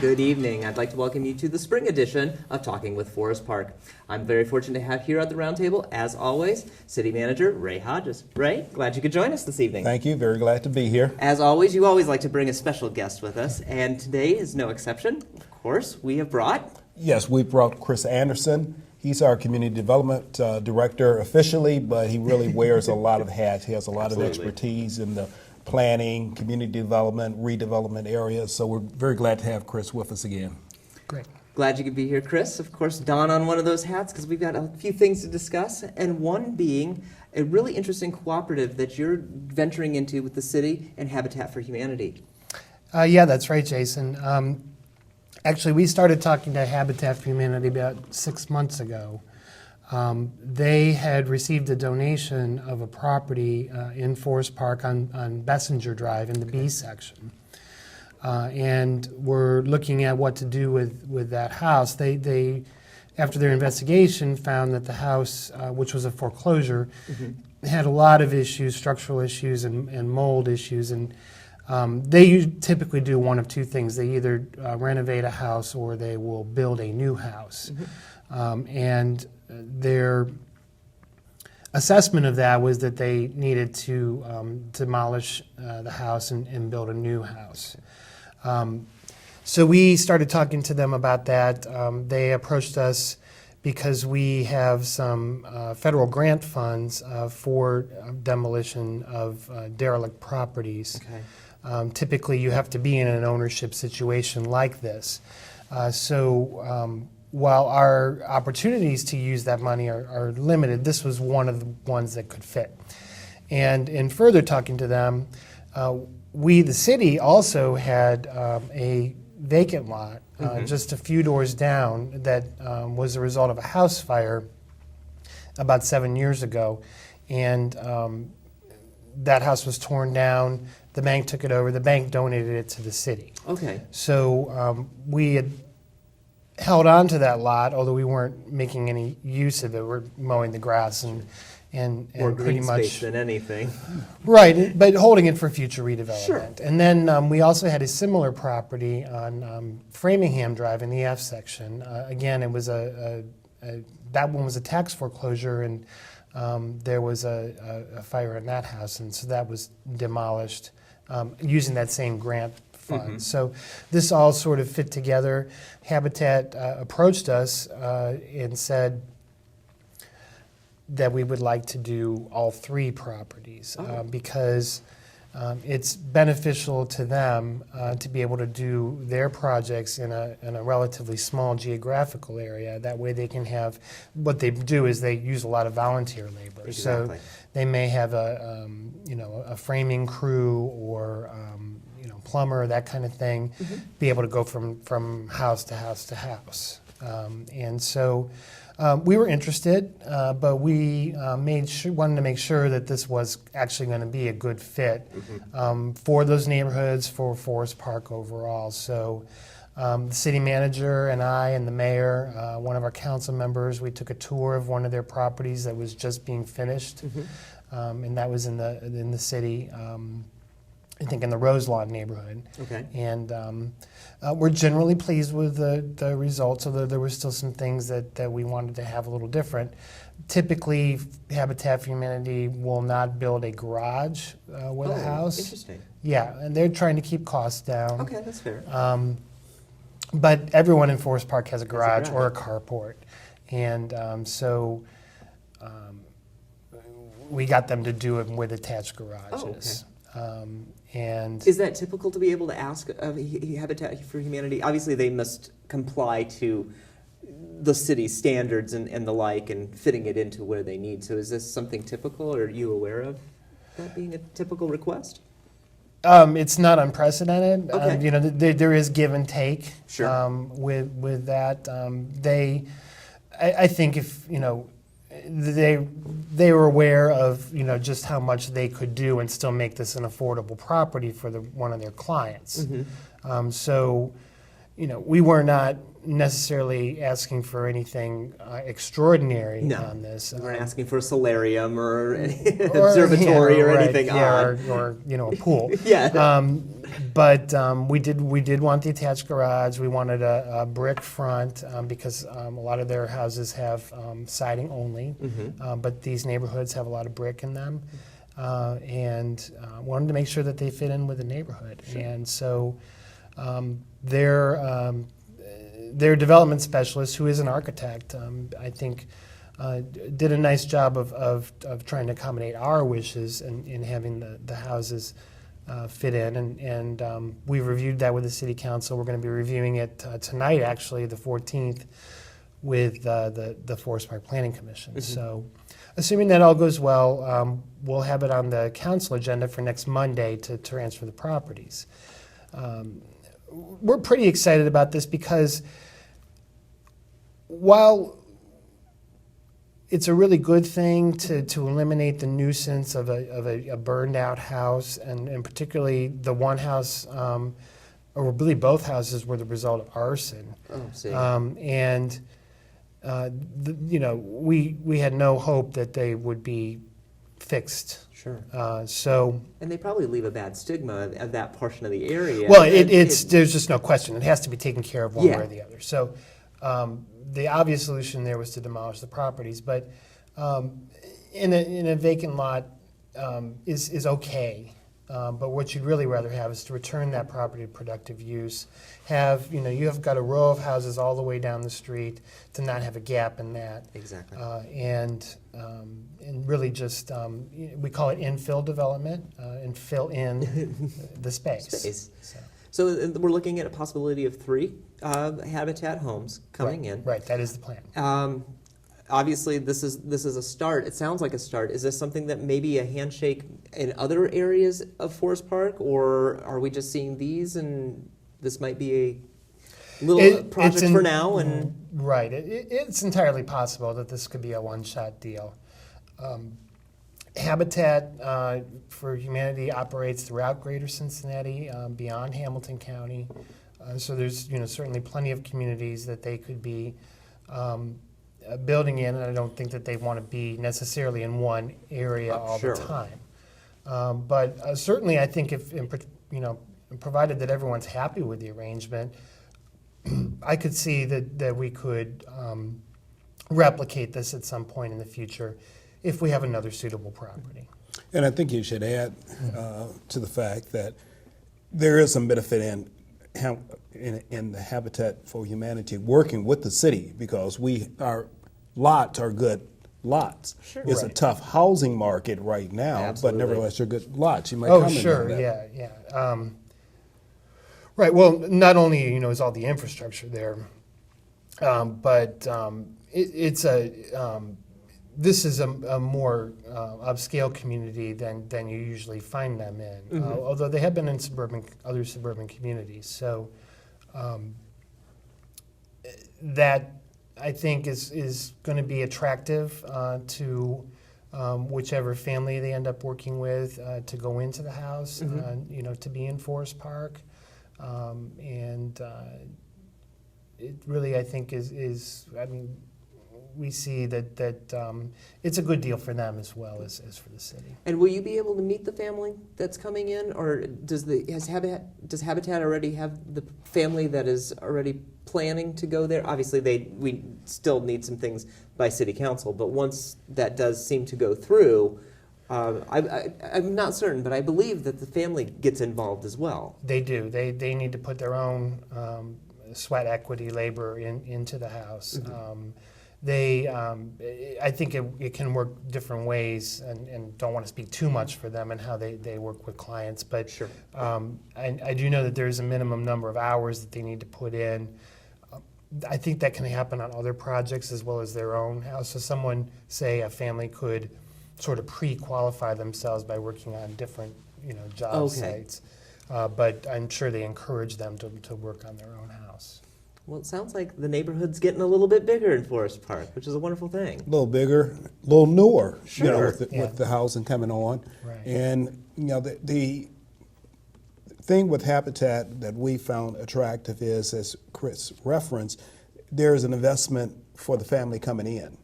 Good evening. I'd like to welcome you to the spring edition of Talking with Forest Park. I'm very fortunate to have here at the roundtable, as always, City Manager Ray Hodges. Ray, glad you could join us this evening. Thank you. Very glad to be here. As always, you always like to bring a special guest with us, and today is no exception. Of course, we have brought... Yes, we brought Chris Anderson. He's our Community Development Director officially, but he really wears a lot of hats. He has a lot of expertise in the planning, community development, redevelopment areas. So we're very glad to have Chris with us again. Great. Glad you could be here, Chris. Of course, don on one of those hats because we've got a few things to discuss, and one being a really interesting cooperative that you're venturing into with the city and Habitat for Humanity. Yeah, that's right, Jason. Actually, we started talking to Habitat for Humanity about 6 months ago. They had received a donation of a property in Forest Park on Bessinger Drive in the B section. And were looking at what to do with that house. They after their investigation, found that the house, which was a foreclosure, had a lot of issues, structural issues and mold issues. And they typically do one of two things. They either renovate a house or they will build a new house. And their assessment of that was that they needed to demolish the house and build a new house. So we started talking to them about that. They approached us because we have some federal grant funds for demolition of derelict properties. Okay. Typically, you have to be in an ownership situation like this. While our opportunities to use that money are limited, this was one of the ones that could fit. And in further talking to them, we, the city, also had a vacant lot just a few doors down that was the result of a house fire about 7 years ago. And that house was torn down. The bank took it over. The bank donated it to the city. Okay. So we had held on to that lot, although we weren't making any use of it. We're mowing the grass and More pretty green much space than anything. right, but holding it for future redevelopment. Sure. And then we also had a similar property on Framingham Drive in the F section. Again, it was that one was a tax foreclosure, and there was a fire in that house, and so that was demolished using that same grant fund. So this all sort of fit together. Habitat approached us and said that we would like to do all three properties because it's beneficial to them to be able to do their projects in a relatively small geographical area. That way they can have, what they do is they use a lot of volunteer labor. Exactly. So they may have a framing crew or plumber, that kind of thing, be able to go from house to house to house. And so we were interested, but we wanted to make sure that this was actually going to be a good fit for those neighborhoods, for Forest Park overall. So the city manager and I and the mayor, one of our council members, we took a tour of one of their properties that was just being finished, and that was in the city. I think in the Roselawn neighborhood. Okay. And we're generally pleased with the results, although there were still some things that we wanted to have a little different. Typically, Habitat for Humanity will not build a garage with a house. Interesting. Yeah, and they're trying to keep costs down. Okay, that's fair. But everyone in Forest Park has a garage garage. or a carport. And so we got them to do it with attached garages. And is that typical to be able to ask of Habitat for Humanity? Obviously, they must comply to the city's standards and the like, and fitting it into where they need. So, is this something typical, or are you aware of that being a typical request? It's not unprecedented. Okay. There is give and take. Sure. With that. I think if they were aware of just how much they could do and still make this an affordable property for one of their clients. So we were not necessarily asking for anything extraordinary No. on this. We're not asking for a solarium or an Or, observatory yeah, or right, anything yeah, odd. or a pool. Yeah. But we did want the attached garage. We wanted a brick front because a lot of their houses have siding only, but these neighborhoods have a lot of brick in them, and wanted to make sure that they fit in with the neighborhood. Sure. And so their development specialist, who is an architect, I think. Did a nice job of trying to accommodate our wishes in having the houses fit in, and we reviewed that with the city council. We're going to be reviewing it tonight, actually, the 14th, with the Forest Park Planning Commission. So, assuming that all goes well, we'll have it on the council agenda for next Monday to transfer the properties. We're pretty excited about this because while it's a really good thing to eliminate the nuisance of a burned out house, and particularly the one house, or really both houses, were the result of arson. Oh, see. We had no hope that they would be fixed. Sure. So, And they probably leave a bad stigma of that portion of the area. well, And there's just no question. It has to be taken care of one Yeah. way or the other. So, the obvious solution there was to demolish the properties, but in a vacant lot is okay. But what you'd really rather have is to return that property to productive use. You have got a row of houses all the way down the street, to not have a gap in that. Exactly. And really just, we call it infill development, and fill in the space. Space. So, So we're looking at a possibility of 3 Habitat homes coming in. right, that is the plan. Obviously, this is a start. It sounds like a start. Is this something that maybe a handshake in other areas of Forest Park, or are we just seeing these and this might be a little project for now? And Right. It's entirely possible that this could be a one-shot deal. Habitat for Humanity operates throughout Greater Cincinnati, beyond Hamilton County. So there's certainly plenty of communities that they could be building in, and I don't think that they want to be necessarily in one area all Sure. the time. But certainly, I think if provided that everyone's happy with the arrangement, I could see that we could replicate this at some point in the future if we have another suitable property. And I think you should add to the fact that there is some benefit in the Habitat for Humanity working with the city, because our lots are good lots. Sure. It's a Right. tough housing market right now, Absolutely. but nevertheless, they're good lots. You might Oh, comment sure, on that. yeah. Right, well, not only, is all the infrastructure there, but this is a more upscale community than you usually find them in, although they have been in other suburban communities. So that, I think, is going to be attractive to whichever family they end up working with to go into the house, to be in Forest Park. And it really, I think, we see that it's a good deal for them as well as for the city. And will you be able to meet the family that's coming in, or does Habitat already have the family that is already planning to go there? Obviously, we still need some things by City Council, but once that does seem to go through, I'm not certain, but I believe that the family gets involved as well. They do. They need to put their own sweat equity labor into the house. I think it can work different ways, and don't want to speak too much for them and how they work with clients. But Sure. I do know that there's a minimum number of hours that they need to put in. I think that can happen on other projects as well as their own house. So someone, say a family, could sort of pre-qualify themselves by working on different job Okay. sites. But I'm sure they encourage them to work on their own house. Well, it sounds like the neighborhood's getting a little bit bigger in Forest Park, which is a wonderful thing. A little bigger, a little newer, Sure. with the housing coming on. Right. And the thing with Habitat that we found attractive is, as Chris referenced, there's an investment for the family coming in.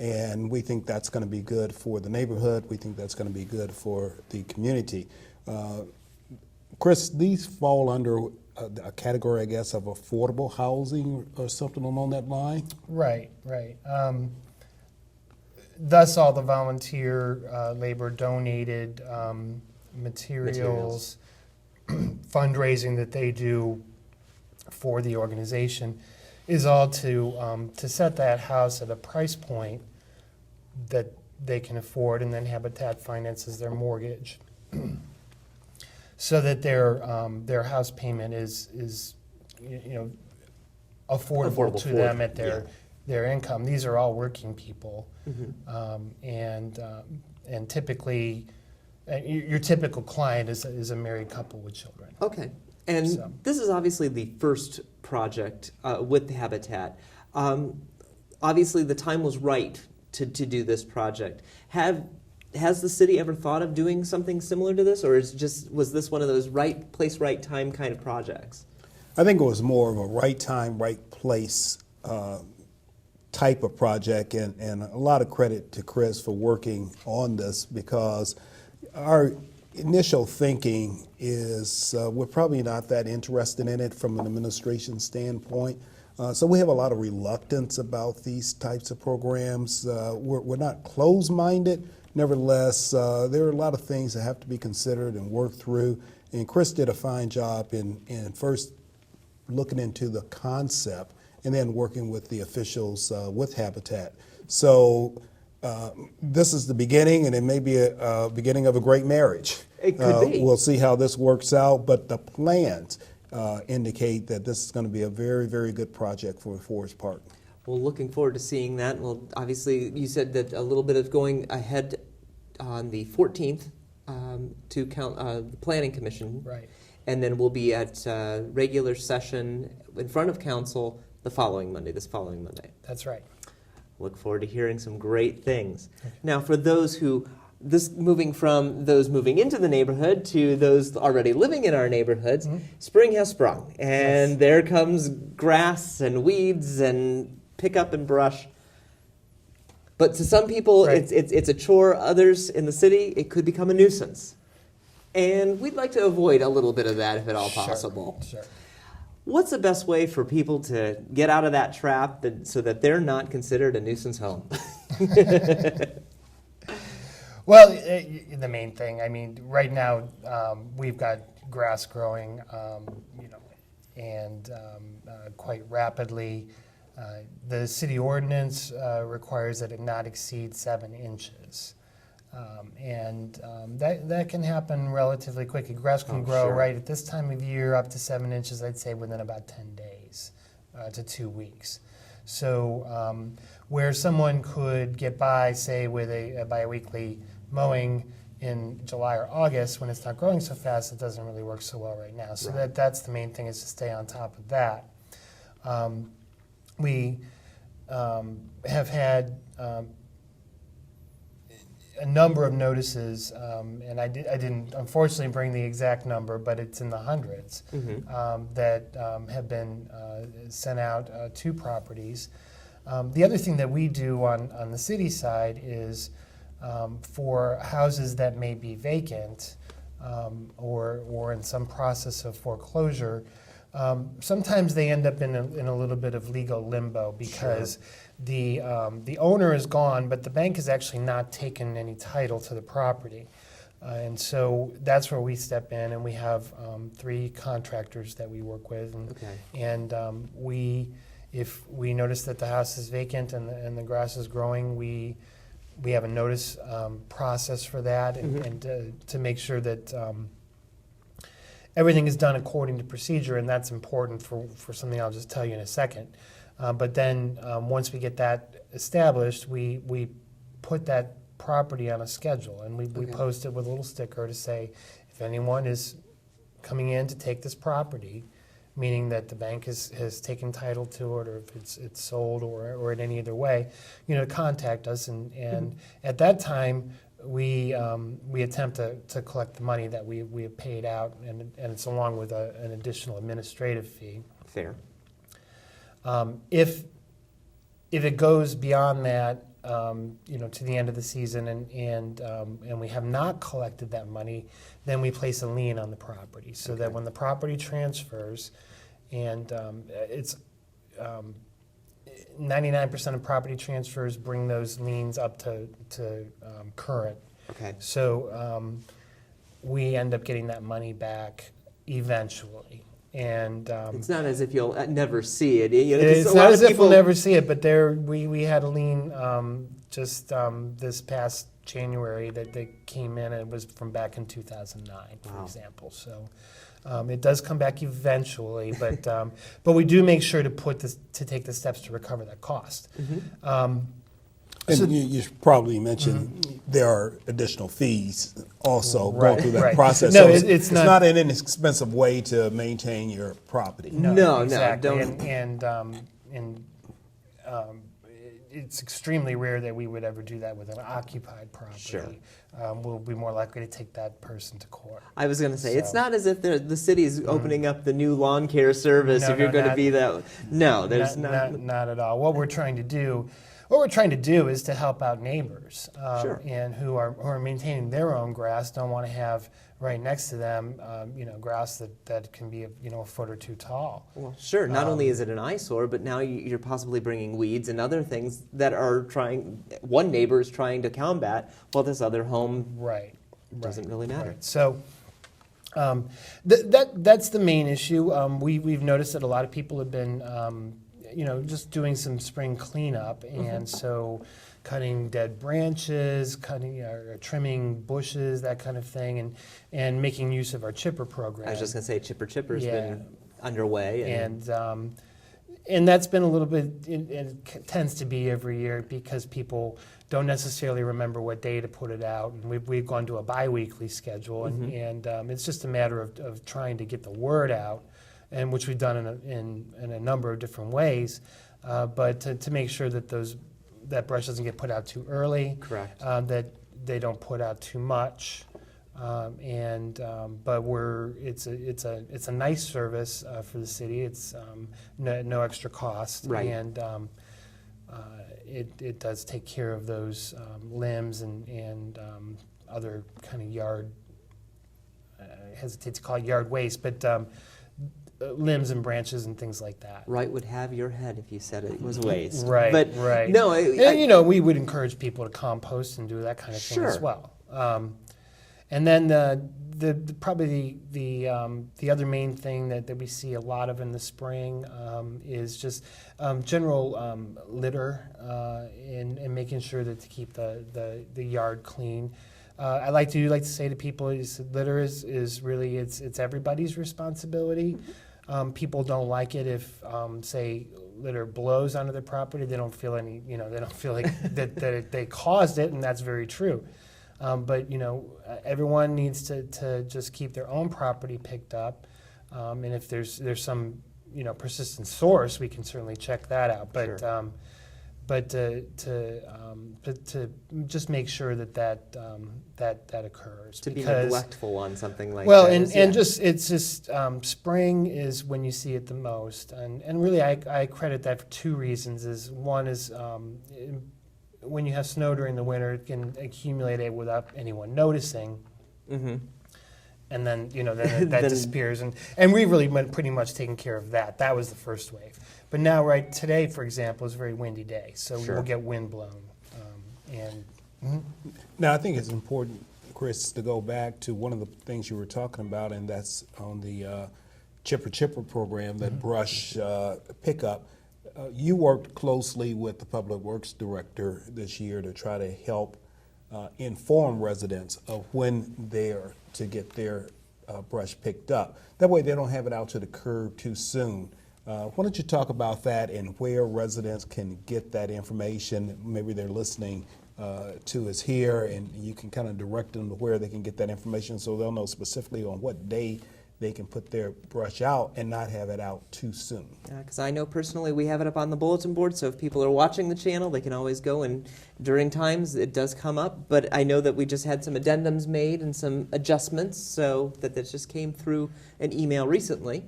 And we think that's going to be good for the neighborhood. We think that's going to be good for the community. Chris, these fall under a category, I guess, of affordable housing or something along that line? Right, right. Thus, all the volunteer labor, donated materials, fundraising that they do for the organization is all to set that house at a price point that they can afford, and then Habitat finances their mortgage, so that their house payment is affordable to them at their income. These are all working people, and typically, your typical client is a married couple with children. Okay. And So. this is obviously the first project with the Habitat. Obviously, the time was right to do this project. Has the city ever thought of doing something similar to this, or was this one of those right place, right time kind of projects? I think it was more of a right time, right place type of project, and a lot of credit to Chris for working on this, because our initial thinking is we're probably not that interested in it from an administration standpoint. So we have a lot of reluctance about these types of programs. We're not closed-minded. Nevertheless, there are a lot of things that have to be considered and worked through. And Chris did a fine job in first looking into the concept and then working with the officials with Habitat. So this is the beginning, and it may be a beginning of a great marriage. It could be. We'll see how this works out, but the plans indicate that this is going to be a very, very good project for Forest Park. Well, looking forward to seeing that. Well, obviously, you said that a little bit of going ahead on the 14th to count the Planning Commission. Right. And then we'll be at regular session in front of council this following Monday. That's right. Look forward to hearing some great things. Now, for those moving from those moving into the neighborhood to those already living in our neighborhoods, spring has sprung, and there comes grass and weeds and pick up and brush. But to some people, Right. it's a chore. Others in the city, it could become a nuisance. And we'd like to avoid a little bit of that if at all possible. Sure. What's the best way for people to get out of that trap so that they're not considered a nuisance home? Well, the main thing, I mean, right now, we've got grass growing, and quite rapidly. The city ordinance requires that it not exceed 7 inches. That can happen relatively quickly. Grass can grow sure. right at this time of year up to 7 inches, I'd say, within about 10 days to 2 weeks. So where someone could get by, say, with a biweekly mowing in July or August, when it's not growing so fast, it doesn't really work so well right now. So Right. that's the main thing, is to stay on top of that. We have had a number of notices, and I didn't unfortunately bring the exact number, but it's in the hundreds, that have been sent out to properties. The other thing that we do on the city side is for houses that may be vacant or in some process of foreclosure. Sometimes they end up in a little bit of legal limbo because the owner is gone, but the bank has actually not taken any title to the property. And so that's where we step in, and we have 3 contractors that we work with. And if we notice that the house is vacant and the grass is growing, we have a notice process for that, and to make sure that everything is done according to procedure, and that's important for something I'll just tell you in a second. But then once we get that established, we put that property on a schedule, and we post it with a little sticker to say, if anyone is coming in to take this property, meaning that the bank has taken title to it, or if it's sold or in any other way, contact us. And at that time, we attempt to collect the money that we have paid out, and it's along with an additional administrative fee. Fair. If it goes beyond that, to the end of the season, and we have not collected that money, then we place a lien on the property, so that when the property transfers, and it's 99% of property transfers bring those liens up to current. Okay. So we end up getting that money back eventually. And It's not as if you'll never see it. 'Cause it's a not lot as of if we'll people- never see it, but we had a lien just this past January that they came in, and it was from back in 2009, for Wow. example. So it does come back eventually, but we do make sure to take the steps to recover that cost. And So- you should probably mention there are additional fees also Right, going through that right. process. No, So it's not- not an inexpensive way to maintain your property. No, exactly. don't. And it's extremely rare that we would ever do that with an occupied property. Sure. We'll be more likely to take that person to court. I was going to say, it's So- not as if the city's opening up the new lawn care service. No, if you're no, going to not- be that, no, there's not. Not at all. What we're trying to do is to help out neighbors, Sure. and who are maintaining their own grass, don't want to have right next to them, grass that can be a foot or two tall. Well, sure. Not only is it an eyesore, but now you're possibly bringing weeds and other things that one neighbor is trying to combat, while this other home Right. doesn't really matter. Right. So that's the main issue. We've noticed that a lot of people have been, just doing some spring cleanup, and so cutting dead branches, cutting or trimming bushes, that kind of thing, and making use of our chipper program. I was just going to say, Chipper's Yeah. been underway. And that's been a little bit, it tends to be every year, because people don't necessarily remember what day to put it out. And we've gone to a bi-weekly schedule, and it's just a matter of trying to get the word out, and which we've done in a number of different ways, but to make sure that that brush doesn't get put out too early. Correct. That they don't put out too much. But it's a nice service for the city. It's no extra cost, Right. and it does take care of those limbs and other kind of yard. I hesitate to call it yard waste, but limbs and branches and things like that. Right would have your head if you said it was waste. Right, But right. no, And, we would encourage people to compost and do that kind of thing as Sure. well. And then probably the other main thing that we see a lot of in the spring is just general litter and making sure that to keep the yard clean. I like to say to people, litter is really it's everybody's responsibility. People don't like it if say litter blows onto their property. They don't feel they don't feel like that they caused it, and that's very true. But everyone needs to just keep their own property picked up, and if there's some persistent source, we can certainly check that out. But Sure. but to just make sure that occurs, to be because neglectful on something like well, that. and, is, and yeah. just it's just spring is when you see it the most, and really I credit that for two reasons. One is when you have snow during the winter, it can accumulate it without anyone noticing, Mhm. and then that Then- disappears, and we've really been pretty much taken care of that. That was the first wave, but now today, for example, is a very windy day, so Sure. we'll get wind blown, and Now, I think it's important, Chris, to go back to one of the things you were talking about, and that's on the Chipper program, that brush pickup. You worked closely with the Public Works Director this year to try to help inform residents of when they're to get their brush picked up. That way they don't have it out to the curb too soon. Why don't you talk about that and where residents can get that information? Maybe they're listening to us here, and you can kind of direct them to where they can get that information, so they'll know specifically on what day they can put their brush out and not have it out too soon. Because I know personally we have it up on the bulletin board, so if people are watching the channel, they can always go, and during times it does come up. But I know that we just had some addendums made and some adjustments, so that this just came through an email recently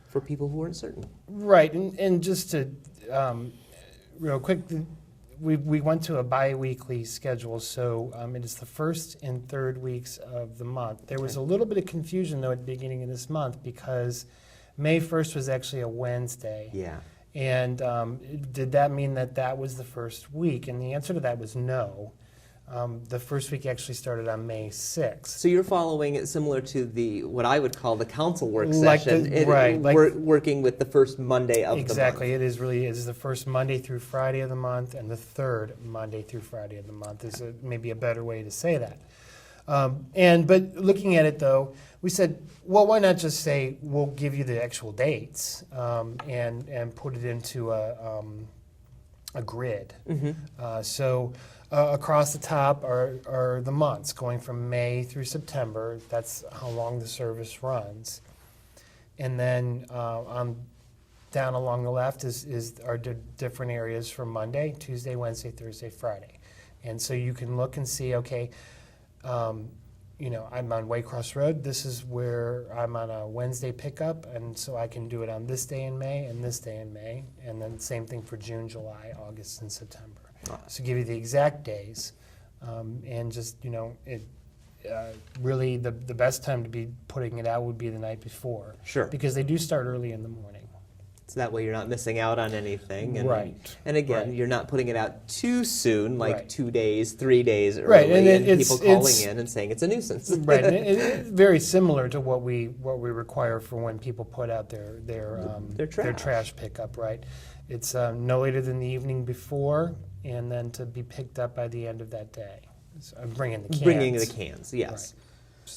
for people who weren't certain. Right, and just to, real quick, we went to a bi-weekly schedule, so it is the first and third weeks of the month. There was a little bit of confusion, though, at the beginning of this month, because May 1st was actually a Wednesday. Yeah. And did that mean that that was the first week? And the answer to that was no. The first week actually started on May 6th. So you're following it similar to the what I would call the council work Like session, right, like- working with the first Monday of Exactly. the month. It is the first Monday through Friday of the month, and the third Monday through Friday of the month is maybe a better way to say that. But looking at it, though, we said, well, why not just say we'll give you the actual dates and put it into a grid. So across the top are the months going from May through September. That's how long the service runs. And then down along the left are different areas for Monday, Tuesday, Wednesday, Thursday, Friday. And so you can look and see, okay, I'm on Waycross Road. This is where I'm on a Wednesday pickup, and so I can do it on this day in May and this day in May, and then same thing for June, July, August, and September. So give you the exact days, and just really the best time to be putting it out would be the night before. Sure. Because they do start early in the morning. So that way you're not missing out on anything. And, Right. And again, Right. you're not putting it out too soon, like Right. 2 days, 3 days early, Right, and people calling in and saying it's a nuisance. Right, and it's very similar to what we require for when people put out their trash pickup. Right, it's no later than the evening before, and then to be picked up by the end of that day. So I'm bringing the cans. Bringing the cans, yes.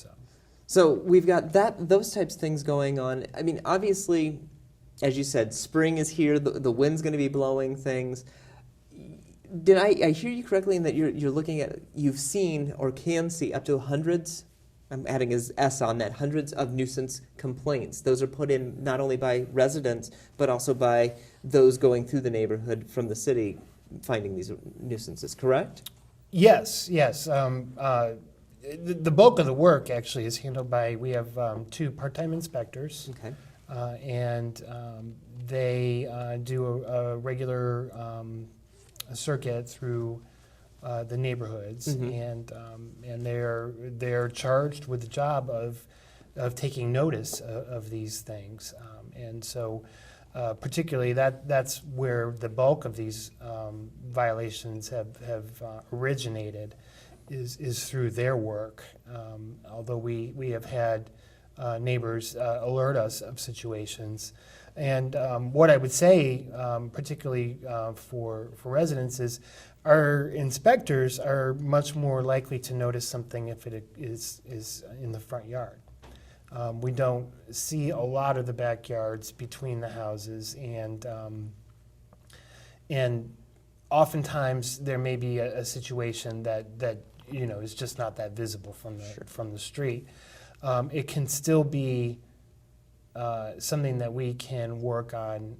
Right. So we've got those types of things going on. I mean, obviously, as you said, spring is here. The wind's going to be blowing things. Did I hear you correctly in that you're looking at, you've seen or can see up to hundreds, I'm adding as S on that, hundreds of nuisance complaints. Those are put in not only by residents, but also by those going through the neighborhood from the city finding these nuisances, correct? Yes. The bulk of the work actually is handled by, we have 2 part-time inspectors. Okay. And they do a regular circuit through the neighborhoods, and they're charged with the job of taking notice of these things, and so particularly that's where the bulk of these violations have originated, is through their work. Although we have had neighbors alert us of situations. And what I would say, particularly for residents, is our inspectors are much more likely to notice something if it is in the front yard. We don't see a lot of the backyards between the houses, and oftentimes there may be a situation that is just not that visible from the street. It can still be something that we can work on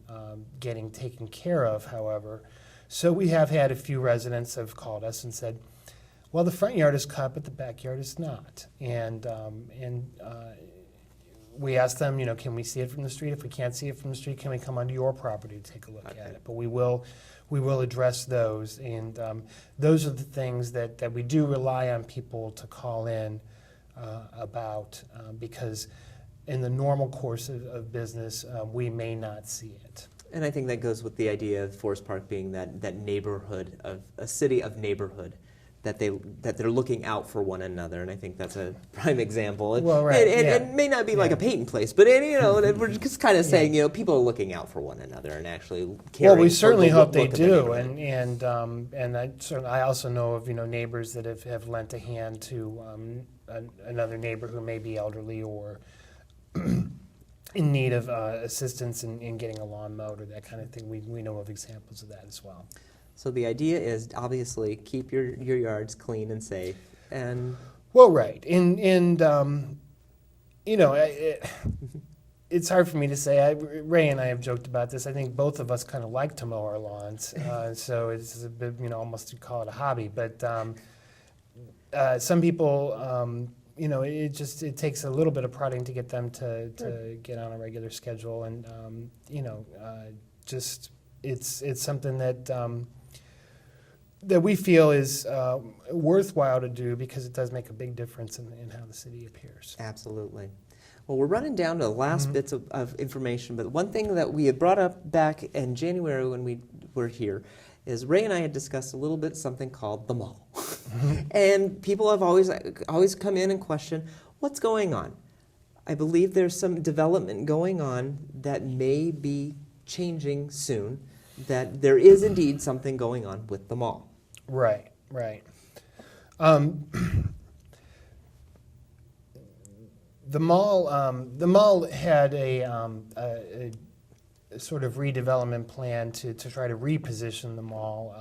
getting taken care of, however. So we have had a few residents have called us and said, well, the front yard is cut, but the backyard is not. And we asked them, can we see it from the street? If we can't see it from the street, can we come onto your property to take a look at it? But we will address those. And those are the things that we do rely on people to call in about, because in the normal course of business, we may not see it. And I think that goes with the idea of Forest Park being that neighborhood, of a city of neighborhood, that they're looking out for one another, and I think that's a prime example. Well, right, It may not be like a Peyton place, but we're just kind of saying people are looking out for one another and actually caring. Well, we certainly for the hope they look of the do, neighborhood. and I also know of neighbors that have lent a hand to another neighbor who may be elderly or in need of assistance in getting a lawn mowed or that kind of thing. We know of examples of that as well. So the idea is obviously keep your yards clean and safe. And well, right, and you know, it's hard for me to say. Ray and I have joked about this. I think both of us kind of like to mow our lawns, so it's a bit, almost you call it a hobby. But some people, it takes a little bit of prodding to get them to get on a regular schedule, and just it's something that we feel is worthwhile to do because it does make a big difference in how the city appears. Absolutely. Well, we're running down to the last bits of information, but one thing that we had brought up back in January when we were here is Ray and I had discussed a little bit something called the mall. And people have always come in and question, what's going on? I believe there's some development going on that may be changing soon, that there is indeed something going on with the mall. Right. The mall had a sort of redevelopment plan to try to reposition the mall.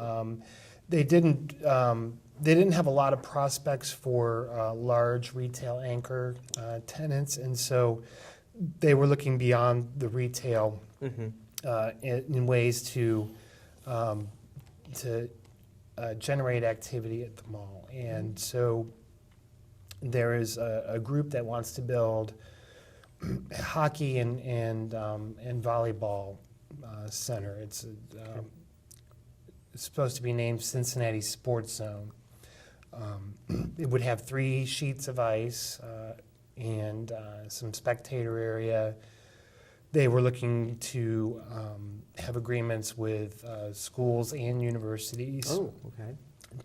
They didn't have a lot of prospects for large retail anchor tenants, and so they were looking beyond the retail in ways to generate activity at the mall. And so there is a group that wants to build a hockey and volleyball center. It's supposed to be named Cincinnati Sports Zone. It would have 3 sheets of ice and some spectator area. They were looking to have agreements with schools and universities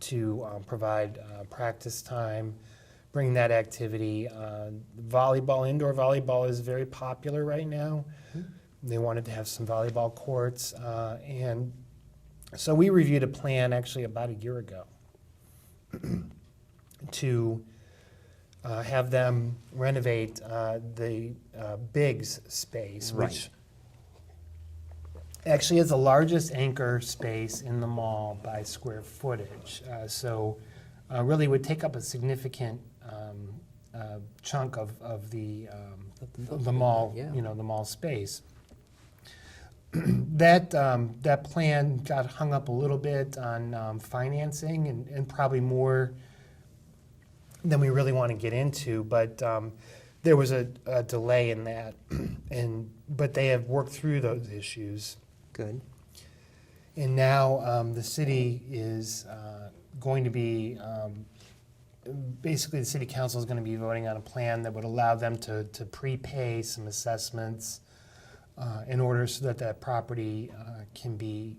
to provide practice time, bring that activity. Indoor volleyball is very popular right now. They wanted to have some volleyball courts. And so we reviewed a plan actually about a year ago to have them renovate the Biggs space, which actually is the largest anchor space in the mall by square footage. So really would take up a significant chunk of the mall, the mall space. That plan got hung up a little bit on financing and probably more than we really want to get into, but there was a delay in that, but they have worked through those issues. Good. And now the city is going to be, basically the city council is going to be voting on a plan that would allow them to prepay some assessments in order so that property can be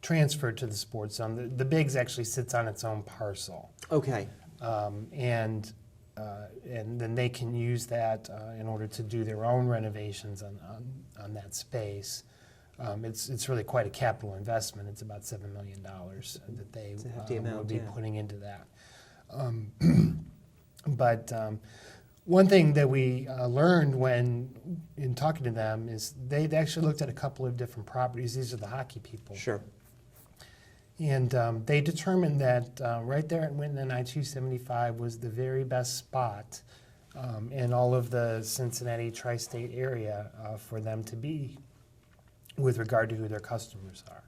transferred to the sports zone. The Biggs actually sits on its own parcel. Okay. And then they can use that in order to do their own renovations on that space. It's really quite a capital investment. It's about $7 million that they will be putting into that. But one thing that we learned when in talking to them is they'd actually looked at a couple of different properties. These are the hockey people. Sure. And they determined that right there at Winton and I-275 was the very best spot in all of the Cincinnati tri-state area for them to be with regard to who their customers are.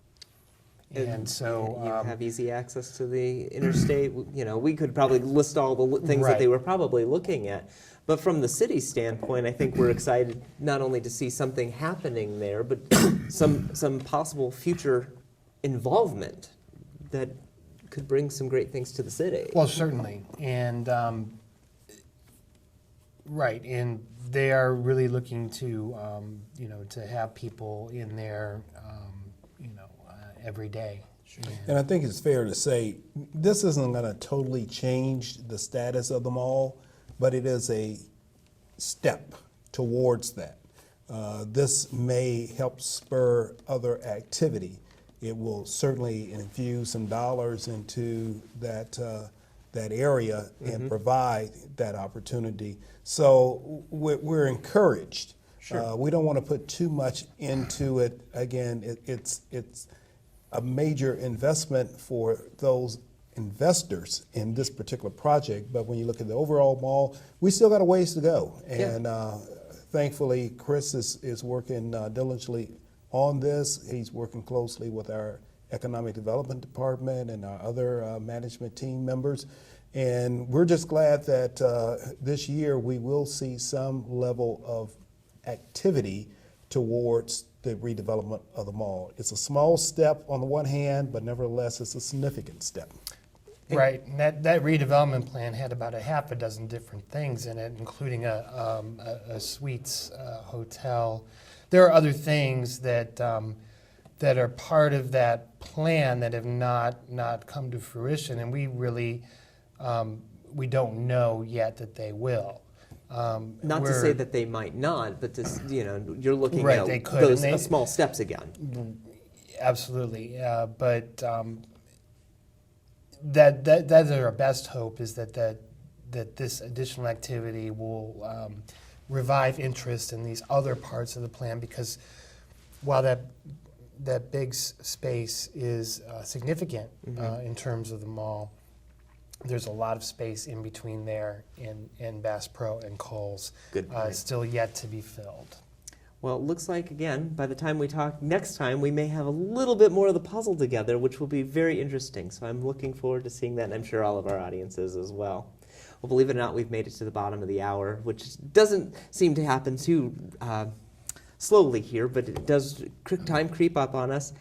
And so you have easy access to the interstate. We could probably list all the things that they were probably looking at. But from the city standpoint, I think we're excited not only to see something happening there, but some possible future involvement that could bring some great things to the city. Well, certainly. And and they are really looking to to have people in there every day. Sure. And I think it's fair to say this isn't going to totally change the status of the mall, but it is a step towards that. This may help spur other activity. It will certainly infuse some dollars into that area and provide that opportunity. So we're encouraged. Sure. We don't want to put too much into it. Again, it's a major investment for those investors in this particular project, but when you look at the overall mall, we still got a ways to go. And thankfully, Chris is working diligently on this. He's working closely with our Economic Development Department and our other management team members. And we're just glad that this year we will see some level of activity towards the redevelopment of the mall. It's a small step on the one hand, but nevertheless it's a significant step. Right, and that redevelopment plan had about a half a dozen different things in it, including a suites hotel. There are other things that that are part of that plan that have not come to fruition, and we really we don't know yet that they will. Not to say that they might not, but to, you're looking Right, at they could, those and they- small steps again. Absolutely, but that's our best hope is that this additional activity will revive interest in these other parts of the plan, because while that big space is significant in terms of the mall, there's a lot of space in between there in Bass Pro and Kohl's Good point. still yet to be filled. Well, it looks like, again, by the time we talk next time, we may have a little bit more of the puzzle together, which will be very interesting. So I'm looking forward to seeing that, and I'm sure all of our audiences as well. Well, believe it or not, we've made it to the bottom of the hour, which doesn't seem to happen too slowly here, but it does time creep up on us.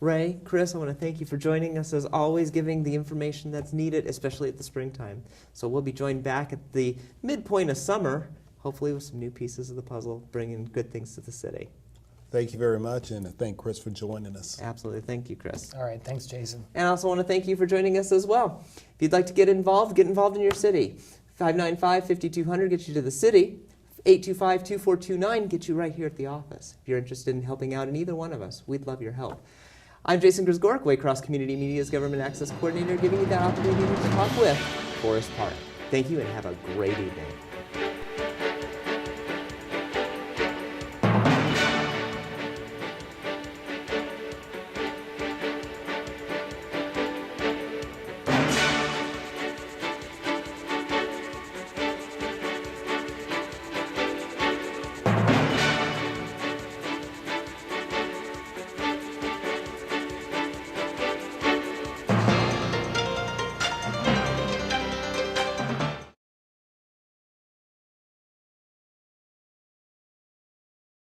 Ray, Chris, I want to thank you for joining us, as always, giving the information that's needed, especially at the springtime. So we'll be joined back at the midpoint of summer, hopefully with some new pieces of the puzzle, bringing good things to the city. Thank you very much, and I thank Chris for joining us. Absolutely. Thank you, Chris. All right, thanks, Jason. And I also want to thank you for joining us as well. If you'd like to get involved in your city. 595-5200 gets you to the city. 825-2429 gets you right here at the office. If you're interested in helping out in either one of us, we'd love your help. I'm Jason Grzgorek, Waycross Community Media's Government Access Coordinator, giving you that opportunity to talk with Forest Park. Thank you and have a great evening.